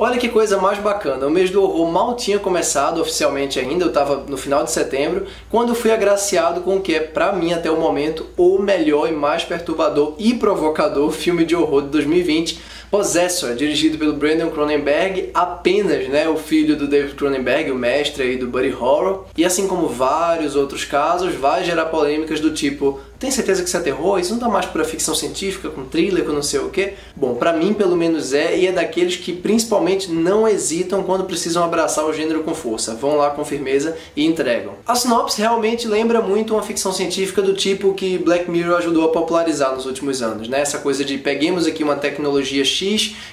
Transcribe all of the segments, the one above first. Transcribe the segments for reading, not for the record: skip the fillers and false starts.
Olha que coisa mais bacana, o mês do horror mal tinha começado oficialmente ainda, eu estava no final de setembro, quando eu fui agraciado com o que é, pra mim até o momento, o melhor e mais perturbador e provocador filme de horror de 2020, Possessor, dirigido pelo Brandon Cronenberg, apenas, né, o filho do David Cronenberg, o mestre aí do Body Horror, e assim como vários outros casos, vai gerar polêmicas do tipo: tem certeza que isso é terror? Isso não tá mais pra ficção científica, com thriller, com não sei o quê? Bom, pra mim pelo menos é, e é daqueles que principalmente não hesitam quando precisam abraçar o gênero com força, vão lá com firmeza e entregam. A sinopse realmente lembra muito uma ficção científica do tipo que Black Mirror ajudou a popularizar nos últimos anos, né? Essa coisa de peguemos aqui uma tecnologia X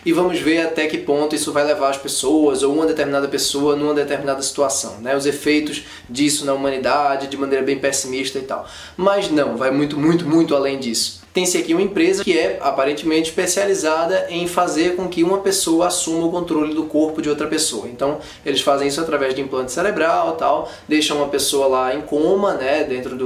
e vamos ver até que ponto isso vai levar as pessoas ou uma determinada pessoa numa determinada situação, né? Os efeitos disso na humanidade de maneira bem pessimista e tal. Mas não, vai muito além disso. Tem-se aqui uma empresa que é aparentemente especializada em fazer com que uma pessoa assuma o controle do corpo de outra pessoa. Então eles fazem isso através de implante cerebral, tal, deixam uma pessoa lá em coma, né, dentro de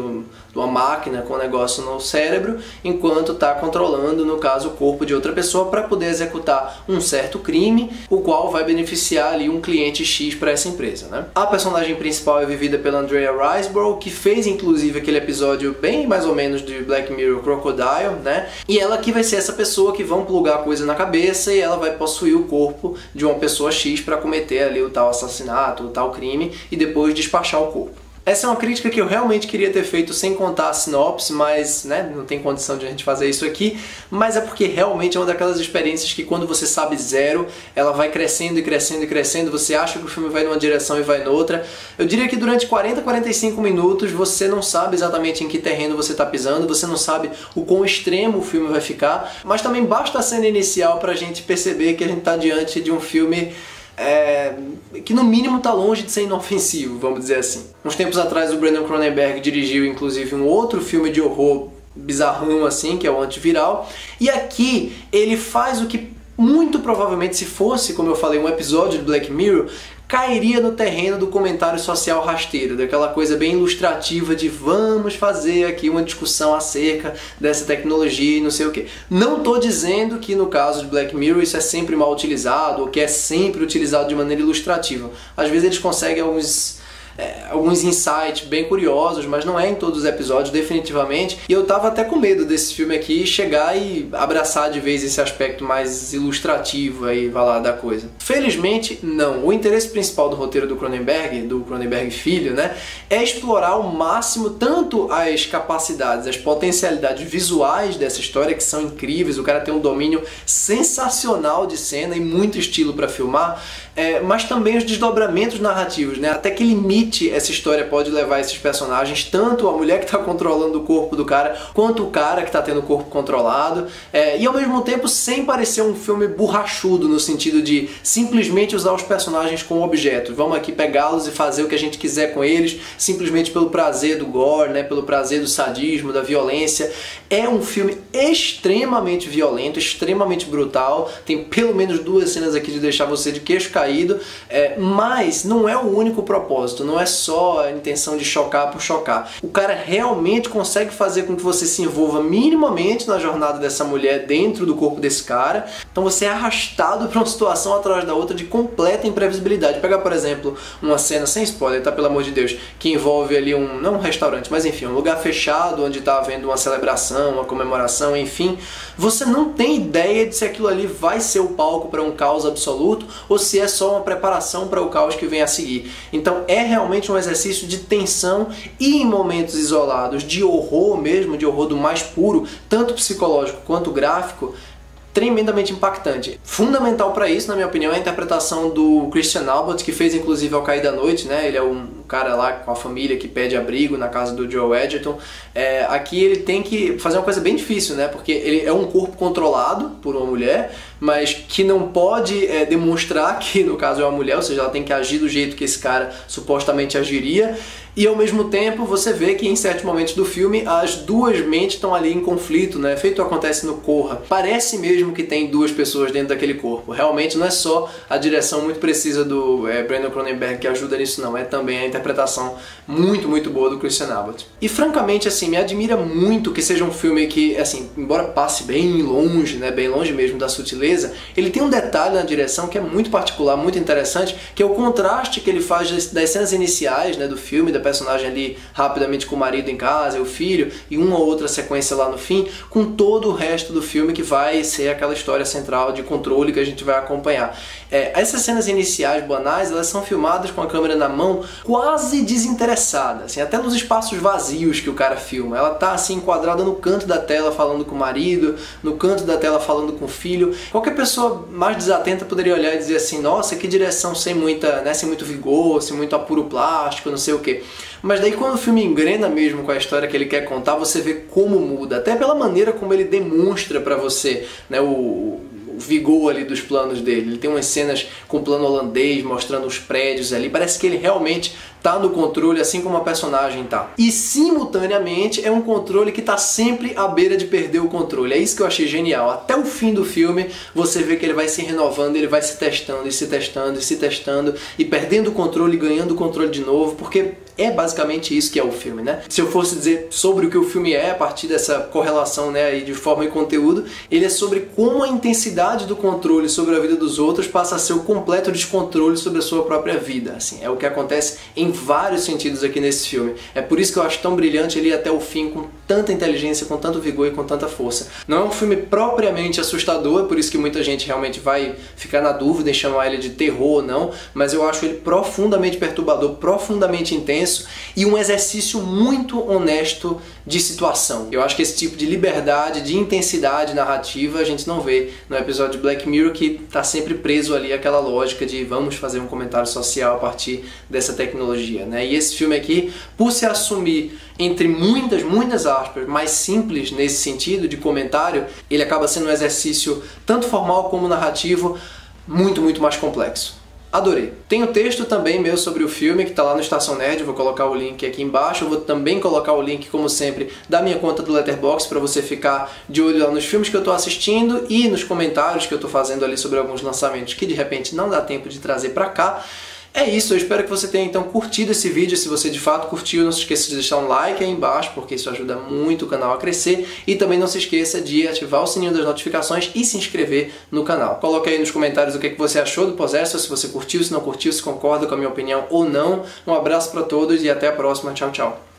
uma máquina com um negócio no cérebro, enquanto está controlando, no caso, o corpo de outra pessoa para poder executar um certo crime, o qual vai beneficiar ali um cliente X para essa empresa, né? A personagem principal é vivida pela Andrea Riseborough, que fez inclusive aquele episódio bem mais ou menos de Black Mirror Crocodile, né? E ela que vai ser essa pessoa que vão plugar coisa na cabeça e ela vai possuir o corpo de uma pessoa X para cometer ali o tal assassinato, o tal crime e depois despachar o corpo. Essa é uma crítica que eu realmente queria ter feito sem contar a sinopse, mas né, não tem condição de a gente fazer isso aqui, mas é porque realmente é uma daquelas experiências que quando você sabe zero, ela vai crescendo e crescendo e crescendo, você acha que o filme vai numa direção e vai noutra. Eu diria que durante 40, 45 minutos você não sabe exatamente em que terreno você está pisando, você não sabe o quão extremo o filme vai ficar, mas também basta a cena inicial para a gente perceber que a gente está diante de um filme que no mínimo está longe de ser inofensivo, vamos dizer assim. Uns tempos atrás o Brandon Cronenberg dirigiu inclusive um outro filme de horror bizarrão assim, que é o Antiviral, e aqui ele faz o que muito provavelmente, se fosse, como eu falei, um episódio de Black Mirror, cairia no terreno do comentário social rasteiro, daquela coisa bem ilustrativa de vamos fazer aqui uma discussão acerca dessa tecnologia e não sei o que. Não estou dizendo que no caso de Black Mirror isso é sempre mal utilizado ou que é sempre utilizado de maneira ilustrativa. Às vezes eles conseguem alguns insights bem curiosos, mas não é em todos os episódios, definitivamente. E eu tava até com medo desse filme aqui chegar e abraçar de vez esse aspecto mais ilustrativo aí, vai lá, da coisa. Felizmente, não. O interesse principal do roteiro do Cronenberg filho, né, é explorar ao máximo tanto as capacidades, as potencialidades visuais dessa história, que são incríveis, o cara tem um domínio sensacional de cena e muito estilo para filmar, mas também os desdobramentos narrativos, né, até que limite essa história pode levar esses personagens, tanto a mulher que está controlando o corpo do cara, quanto o cara que está tendo o corpo controlado, e ao mesmo tempo sem parecer um filme borrachudo, no sentido de simplesmente usar os personagens como objetos. Vamos aqui pegá-los e fazer o que a gente quiser com eles, simplesmente pelo prazer do gore, né, pelo prazer do sadismo, da violência. É um filme extremamente violento, extremamente brutal, tem pelo menos 2 cenas aqui de deixar você de queixo caído, mas não é o único propósito, não é só a intenção de chocar por chocar. O cara realmente consegue fazer com que você se envolva minimamente na jornada dessa mulher dentro do corpo desse cara. Então você é arrastado para uma situação atrás da outra de completa imprevisibilidade. Pega, por exemplo, uma cena, sem spoiler, tá, pelo amor de Deus, que envolve ali não um restaurante, mas enfim, um lugar fechado onde tá havendo uma celebração, uma comemoração, enfim. Você não tem ideia de se aquilo ali vai ser o palco para um caos absoluto ou se é só uma preparação para o caos que vem a seguir. Então é realmente um exercício de tensão e, em momentos isolados, de horror mesmo, de horror do mais puro, tanto psicológico quanto gráfico, tremendamente impactante. Fundamental para isso, na minha opinião, é a interpretação do Christian Albert, que fez inclusive Ao Cair da Noite, né? Ele é um cara lá com a família que pede abrigo na casa do Joel Edgerton. Aqui ele tem que fazer uma coisa bem difícil, né? Porque ele é um corpo controlado por uma mulher, mas que não pode demonstrar que, no caso, é uma mulher, ou seja, ela tem que agir do jeito que esse cara supostamente agiria. E ao mesmo tempo você vê que em certos momentos do filme as duas mentes estão ali em conflito, né? Feito acontece no Corra. Parece mesmo que tem duas pessoas dentro daquele corpo. Realmente não é só a direção muito precisa do Brandon Cronenberg que ajuda nisso, não. É também a interpretação muito, muito boa do Christian Abbott. E francamente, assim, me admira muito que seja um filme que, assim, embora passe bem longe, né? Bem longe mesmo da sutileza, ele tem um detalhe na direção que é muito particular, muito interessante, que é o contraste que ele faz das cenas iniciais, né, do filme, da personagem ali rapidamente com o marido em casa, e o filho, e uma ou outra sequência lá no fim, com todo o resto do filme que vai ser aquela história central de controle que a gente vai acompanhar. Essas cenas iniciais banais, elas são filmadas com a câmera na mão, quase desinteressada, assim, até nos espaços vazios que o cara filma. Ela tá assim enquadrada no canto da tela falando com o marido, no canto da tela falando com o filho. Qualquer pessoa mais desatenta poderia olhar e dizer assim, nossa, que direção sem muita, né, sem muito vigor, sem muito apuro plástico, não sei o que. Mas daí quando o filme engrena mesmo com a história que ele quer contar, você vê como muda, até pela maneira como ele demonstra pra você, né, o vigor ali dos planos dele. Ele tem umas cenas com plano holandês, mostrando os prédios ali, parece que ele realmente tá no controle, assim como a personagem tá. E simultaneamente é um controle que tá sempre à beira de perder o controle. É isso que eu achei genial. Até o fim do filme você vê que ele vai se renovando, ele vai se testando e se testando e se testando e perdendo o controle e ganhando o controle de novo, porque é basicamente isso que é o filme, né? Se eu fosse dizer sobre o que o filme é a partir dessa correlação, né, aí de forma e conteúdo, ele é sobre como a intensidade do controle sobre a vida dos outros passa a ser o completo descontrole sobre a sua própria vida. Assim, é o que acontece em vários sentidos aqui nesse filme. É por isso que eu acho tão brilhante ele ir até o fim com tanta inteligência, com tanto vigor e com tanta força. Não é um filme propriamente assustador, é por isso que muita gente realmente vai ficar na dúvida em chamar ele de terror ou não, mas eu acho ele profundamente perturbador, profundamente intenso e um exercício muito honesto de situação. Eu acho que esse tipo de liberdade, de intensidade narrativa a gente não vê no episódio de Black Mirror, que está sempre preso ali àquela lógica de vamos fazer um comentário social a partir dessa tecnologia, né? E esse filme aqui, por se assumir entre muitas aspas, mais simples nesse sentido de comentário, ele acaba sendo um exercício tanto formal como narrativo muito, muito mais complexo. Adorei. Tem o texto também meu sobre o filme, que está lá no Estação Nerd, eu vou colocar o link aqui embaixo, eu vou também colocar o link, como sempre, da minha conta do Letterboxd, para você ficar de olho lá nos filmes que eu estou assistindo e nos comentários que eu estou fazendo ali sobre alguns lançamentos que de repente não dá tempo de trazer para cá. É isso, eu espero que você tenha então curtido esse vídeo. Se você de fato curtiu, não se esqueça de deixar um like aí embaixo, porque isso ajuda muito o canal a crescer. E também não se esqueça de ativar o sininho das notificações e se inscrever no canal. Coloque aí nos comentários o que você achou do Possessor, se você curtiu, se não curtiu, se concorda com a minha opinião ou não. Um abraço para todos e até a próxima. Tchau, tchau.